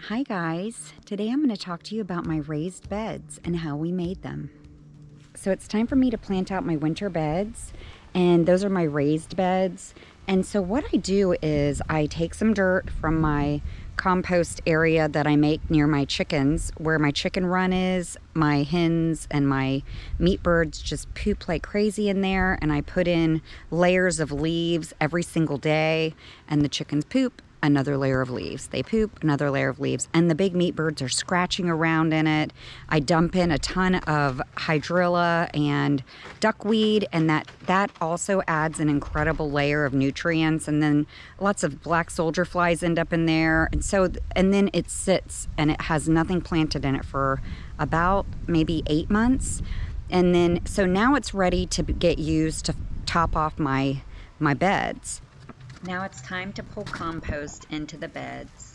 Hi guys, today I'm going to talk to you about my raised beds and how we made them. So it's time for me to plant out my winter beds, and those are my raised beds. And so what I do is I take some dirt from my compost area that I make near my chickens, where my chicken run is. My hens and my meat birds just poop like crazy in there, and I put in layers of leaves every single day, and the chickens poop, another layer of leaves. They poop, another layer of leaves, and the big meat birds are scratching around in it. I dump in a ton of hydrilla and duckweed, and that also adds an incredible layer of nutrients. And then lots of black soldier flies end up in there, and then it sits and it has nothing planted in it for about maybe 8 months. And then so now it's ready to get used to top off my beds. Now it's time to pull compost into the beds.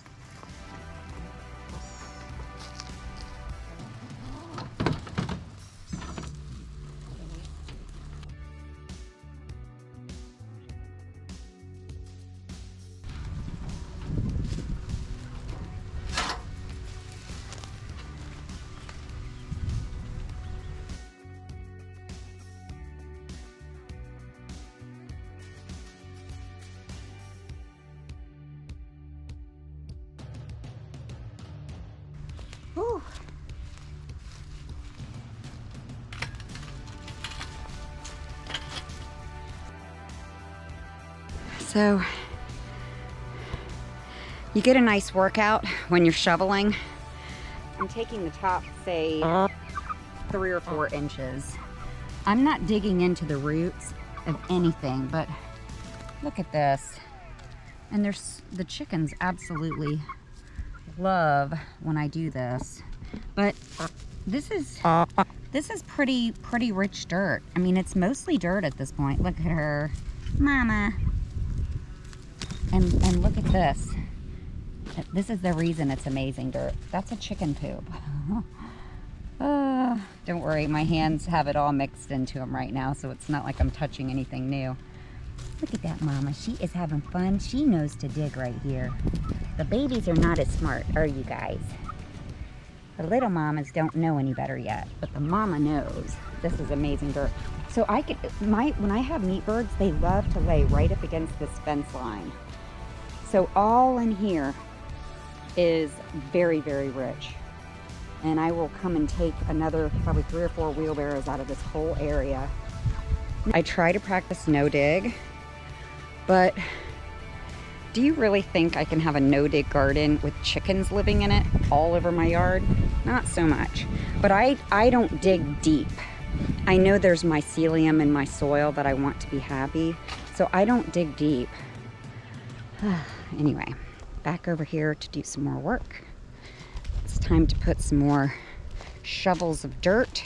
Whew. So you get a nice workout when you're shoveling. I'm taking the top, say 3 or 4 inches. I'm not digging into the roots of anything, but look at this. And the chickens absolutely love when I do this. But this is pretty rich dirt. I mean, it's mostly dirt at this point. Look at her, mama. And look at this. This is the reason it's amazing dirt. That's a chicken poop. Don't worry, my hands have it all mixed into them right now, so it's not like I'm touching anything new. Look at that mama. She is having fun. She knows to dig right here. The babies are not as smart, are you guys? The little mamas don't know any better yet, but the mama knows. This is amazing dirt. So when I have meat birds, they love to lay right up against this fence line. So all in here is very, very rich. And I will come and take another probably 3 or 4 wheelbarrows out of this whole area. I try to practice no dig, but do you really think I can have a no dig garden with chickens living in it all over my yard? Not so much. But I don't dig deep. I know there's mycelium in my soil that I want to be happy, so I don't dig deep. Anyway, back over here to do some more work. It's time to put some more shovels of dirt.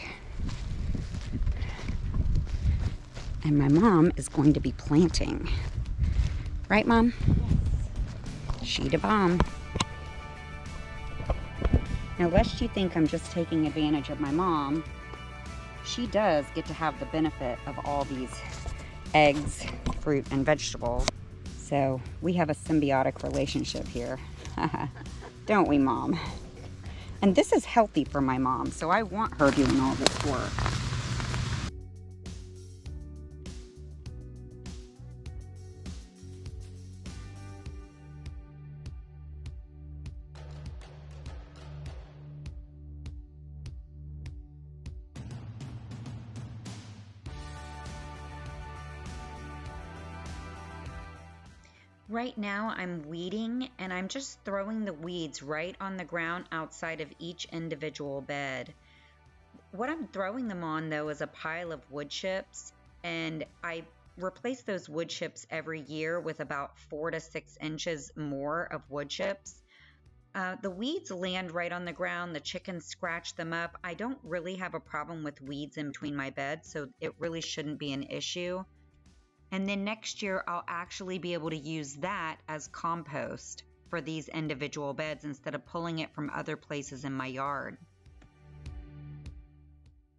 And my mom is going to be planting. Right, Mom? Yes. She da bomb. Now, lest you think I'm just taking advantage of my mom, she does get to have the benefit of all these eggs, fruit, and vegetables. So we have a symbiotic relationship here. Don't we, Mom? And this is healthy for my mom, so I want her doing all this work. Right now I'm weeding, and I'm just throwing the weeds right on the ground outside of each individual bed. What I'm throwing them on though is a pile of wood chips, and I replace those wood chips every year with about 4 to 6 inches more of wood chips. The weeds land right on the ground. The chickens scratch them up. I don't really have a problem with weeds in between my beds, so it really shouldn't be an issue. And then next year, I'll actually be able to use that as compost for these individual beds instead of pulling it from other places in my yard.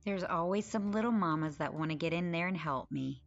There's always some little mamas that want to get in there and help me.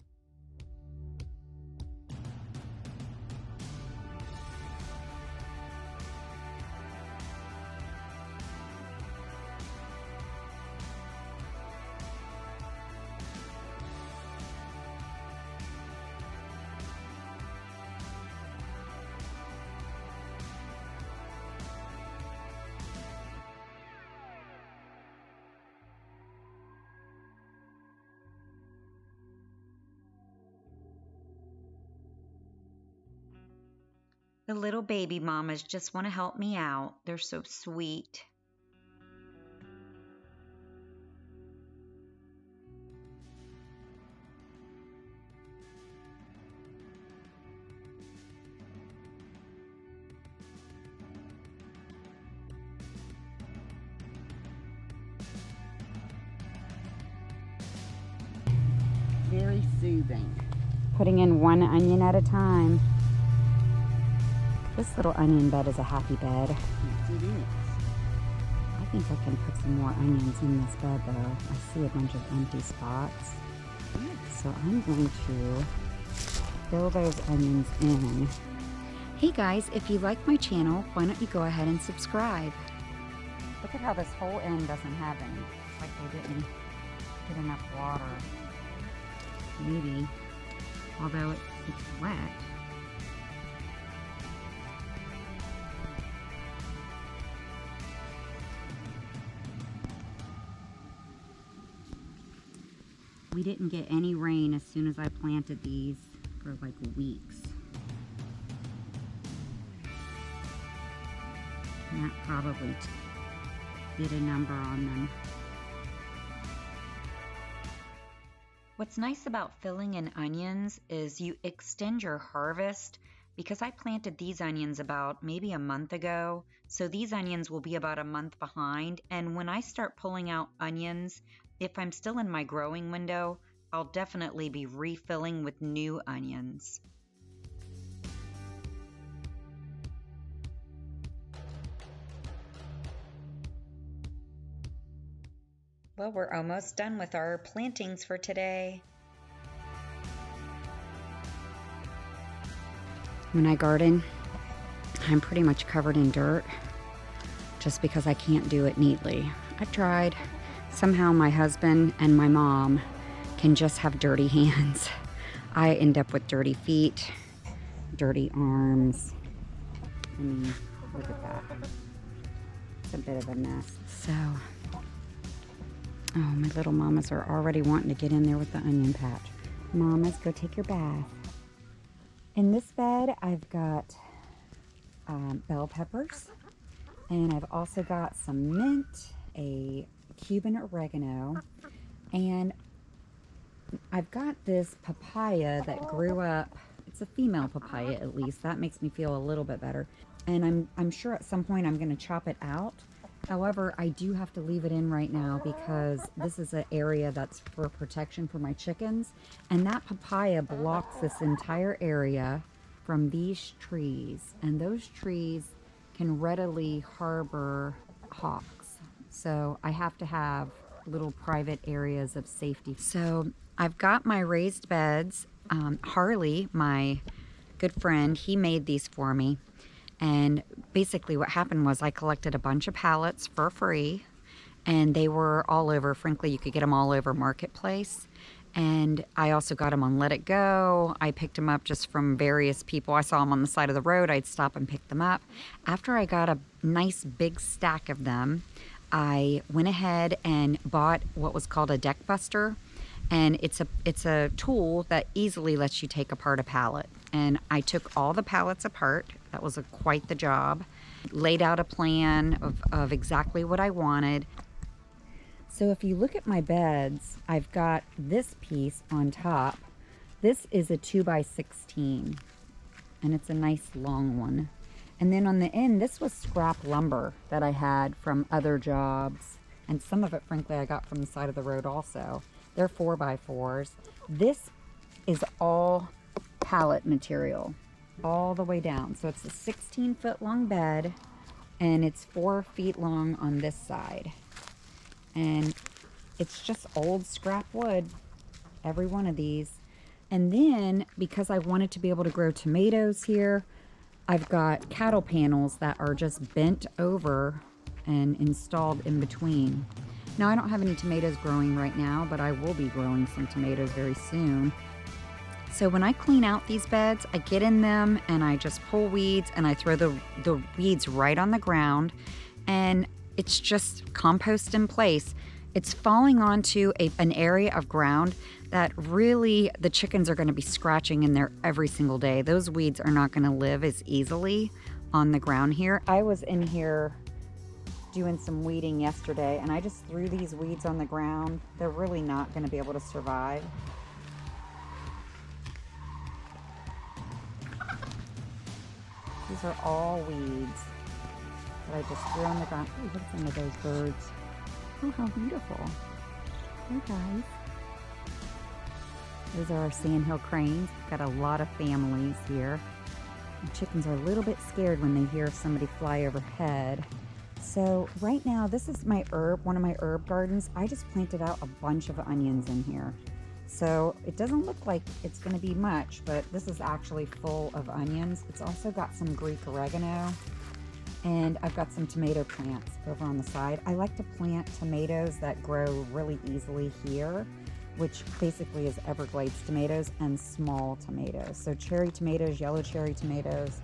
The little baby mamas just want to help me out. They're so sweet. Very soothing. Putting in one onion at a time. This little onion bed is a happy bed. Yes, it is. I think I can put some more onions in this bed though. I see a bunch of empty spots. So I'm going to fill those onions in. Hey guys, if you like my channel, why don't you go ahead and subscribe? Look at how this whole end doesn't have any. It's like they didn't get enough water. Maybe, although it's wet. We didn't get any rain as soon as I planted these for like weeks. And that probably did a number on them. What's nice about filling in onions is you extend your harvest. Because I planted these onions about maybe a month ago, so these onions will be about a month behind. And when I start pulling out onions, if I'm still in my growing window, I'll definitely be refilling with new onions. Well, we're almost done with our plantings for today. When I garden, I'm pretty much covered in dirt just because I can't do it neatly. I've tried. Somehow my husband and my mom can just have dirty hands. I end up with dirty feet, dirty arms. I mean, look at that. It's a bit of a mess. So, oh, my little mamas are already wanting to get in there with the onion patch. Mamas, go take your bath. In this bed, I've got bell peppers, and I've also got some mint, a Cuban oregano, and I've got this papaya that grew up. It's a female papaya, at least. That makes me feel a little bit better. And I'm sure at some point I'm going to chop it out. However, I do have to leave it in right now because this is an area that's for protection for my chickens. And that papaya blocks this entire area from these trees. And those trees can readily harbor hawks. So I have to have little private areas of safety. So I've got my raised beds. Harley, my good friend, he made these for me. And basically what happened was I collected a bunch of pallets for free, and they were all over. Frankly, you could get them all over Marketplace. And I also got them on Let It Go. I picked them up just from various people. I saw them on the side of the road. I'd stop and pick them up. After I got a nice big stack of them, I went ahead and bought what was called a deck buster. And it's a tool that easily lets you take apart a pallet. And I took all the pallets apart. That was quite the job. Laid out a plan of exactly what I wanted. So if you look at my beds, I've got this piece on top. This is a 2x16, and it's a nice long one. And then on the end, this was scrap lumber that I had from other jobs. And some of it, frankly, I got from the side of the road also. They're 4x4s. This is all pallet material all the way down. So it's a 16-foot long bed, and it's 4 feet long on this side. And it's just old scrap wood, every one of these. And then, because I wanted to be able to grow tomatoes here, I've got cattle panels that are just bent over and installed in between. Now, I don't have any tomatoes growing right now, but I will be growing some tomatoes very soon. So when I clean out these beds, I get in them and I just pull weeds and I throw the weeds right on the ground, and it's just compost in place. It's falling onto an area of ground that really the chickens are going to be scratching in there every single day. Those weeds are not going to live as easily on the ground here. I was in here doing some weeding yesterday and I just threw these weeds on the ground. They're really not going to be able to survive. These are all weeds that I just threw on the ground. Ooh, look at some of those birds. Oh, how beautiful. Hey guys. Those are our sandhill cranes. We've got a lot of families here. The chickens are a little bit scared when they hear somebody fly overhead. So right now, this is my one of my herb gardens. I just planted out a bunch of onions in here. So it doesn't look like it's going to be much, but this is actually full of onions. It's also got some Greek oregano, and I've got some tomato plants over on the side. I like to plant tomatoes that grow really easily here, which basically is Everglades tomatoes and small tomatoes. So cherry tomatoes, yellow cherry tomatoes.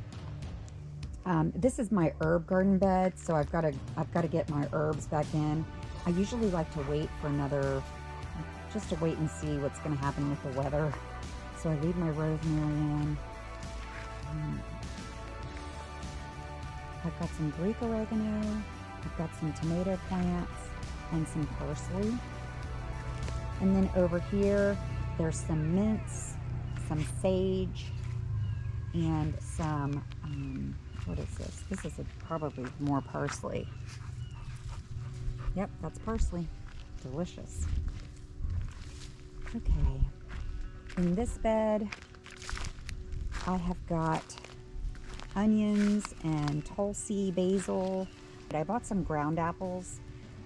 This is my herb garden bed, so I've got to get my herbs back in. I usually like to wait for just to wait and see what's going to happen with the weather. So I leave my rosemary in. I've got some Greek oregano. I've got some tomato plants and some parsley. And then over here, there's some mints, some sage, and some, what is this? This is probably more parsley. Yep, that's parsley. Delicious. Okay, in this bed, I have got onions and tulsi, basil. I bought some ground apples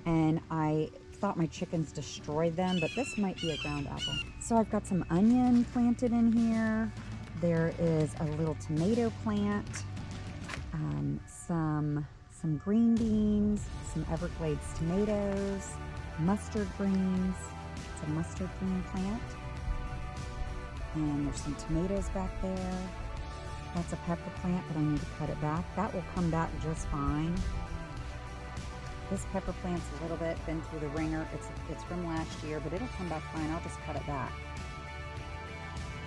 and I thought my chickens destroyed them, but this might be a ground apple. So I've got some onion planted in here. There is a little tomato plant, some green beans, some Everglades tomatoes, mustard greens. It's a mustard green plant. And there's some tomatoes back there. That's a pepper plant, but I need to cut it back. That will come back just fine. This pepper plant's a little bit been through the ringer. It's from last year, but it'll come back fine. I'll just cut it back.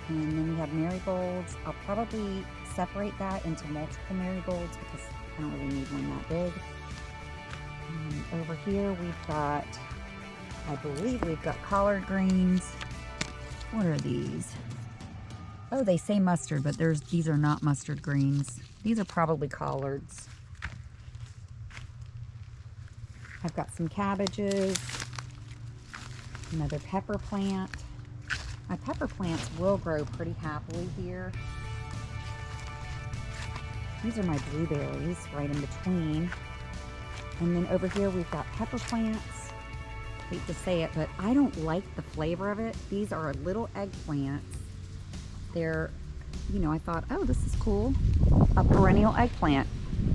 And then we have marigolds. I'll probably separate that into multiple marigolds because I don't really need one that big. Over here we've got, I believe we've got collard greens. What are these? Oh, they say mustard, but these are not mustard greens. These are probably collards. I've got some cabbages, another pepper plant. My pepper plants will grow pretty happily here. These are my blueberries right in between. And then over here we've got pepper plants. I hate to say it, but I don't like the flavor of it. These are little eggplants. They're, I thought, oh, this is cool. A perennial eggplant.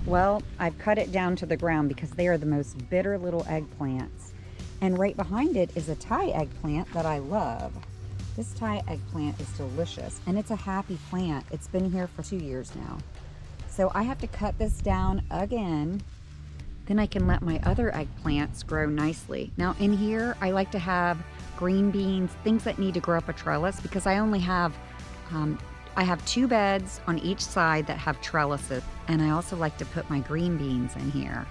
Well, I've cut it down to the ground because they are the most bitter little eggplants. And right behind it is a Thai eggplant that I love. This Thai eggplant is delicious, and it's a happy plant. It's been here for 2 years now. So I have to cut this down again. Then I can let my other eggplants grow nicely. Now in here, I like to have green beans, things that need to grow up a trellis, because I only have, I have 2 beds on each side that have trellises. And I also like to put my green beans in here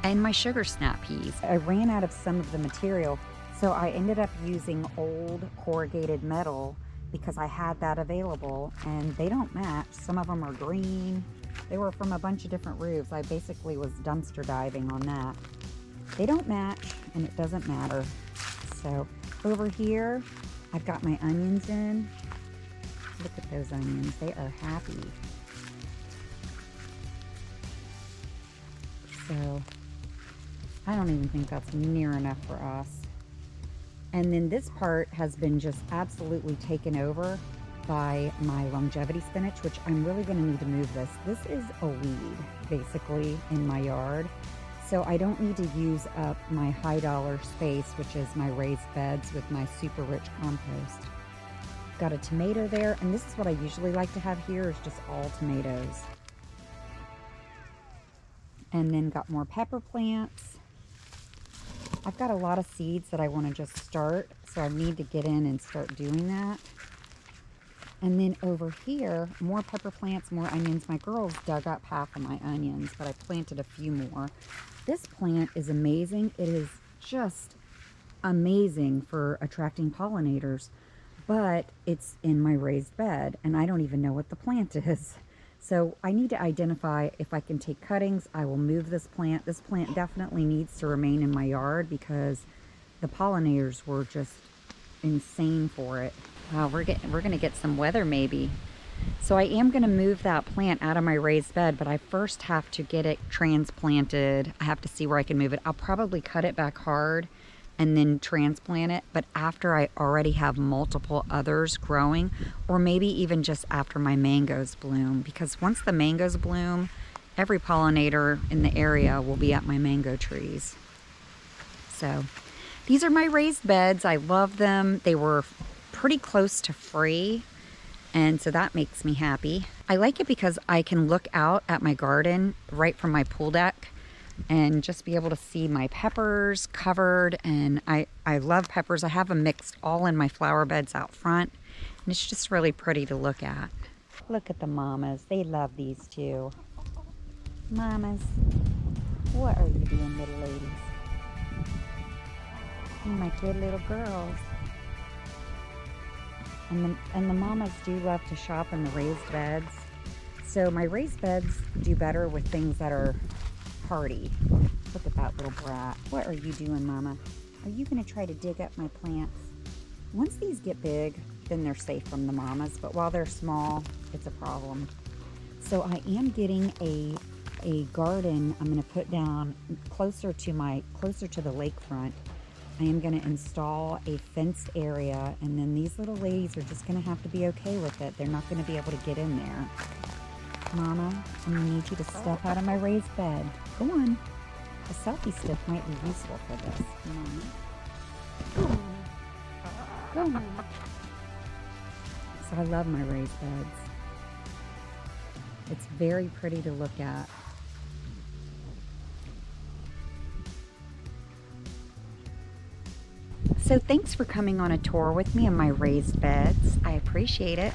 and my sugar snap peas. I ran out of some of the material, so I ended up using old corrugated metal because I had that available, and they don't match. Some of them are green. They were from a bunch of different roofs. I basically was dumpster diving on that. They don't match, and it doesn't matter. So over here, I've got my onions in. Look at those onions. They are happy. So I don't even think that's near enough for us. And then this part has been just absolutely taken over by my longevity spinach, which I'm really going to need to move this. This is a weed, basically, in my yard. So I don't need to use up my high dollar space, which is my raised beds with my super rich compost. Got a tomato there, and this is what I usually like to have here, is just all tomatoes. And then got more pepper plants. I've got a lot of seeds that I want to just start, so I need to get in and start doing that. And then over here, more pepper plants, more onions. My girls dug up half of my onions, but I planted a few more. This plant is amazing. It is just amazing for attracting pollinators, but it's in my raised bed, and I don't even know what the plant is. So I need to identify if I can take cuttings. I will move this plant. This plant definitely needs to remain in my yard because the pollinators were just insane for it. Wow, we're gonna get some weather maybe. So I am gonna move that plant out of my raised bed, but I first have to get it transplanted. I have to see where I can move it. I'll probably cut it back hard and then transplant it, but after I already have multiple others growing, or maybe even just after my mangoes bloom, because once the mangoes bloom, every pollinator in the area will be at my mango trees. So these are my raised beds. I love them. They were pretty close to free, and so that makes me happy. I like it because I can look out at my garden right from my pool deck and just be able to see my peppers covered. And I love peppers. I have them mixed all in my flower beds out front, and it's just really pretty to look at. Look at the mamas. They love these too. Mamas, what are you doing, little ladies? You're my good little girls. And the mamas do love to shop in the raised beds. So my raised beds do better with things that are hardy. Look at that little brat. What are you doing, mama? Are you gonna try to dig up my plants? Once these get big, then they're safe from the mamas, but while they're small, it's a problem. So I am getting a garden I'm gonna put down closer to the lakefront. I am going to install a fenced area, and then these little ladies are just going to have to be okay with it. They're not going to be able to get in there. Mama, I need you to step out of my raised bed. Go on. A selfie stick might be useful for this. Mama. Go on. Go on. So I love my raised beds. It's very pretty to look at. So thanks for coming on a tour with me in my raised beds. I appreciate it.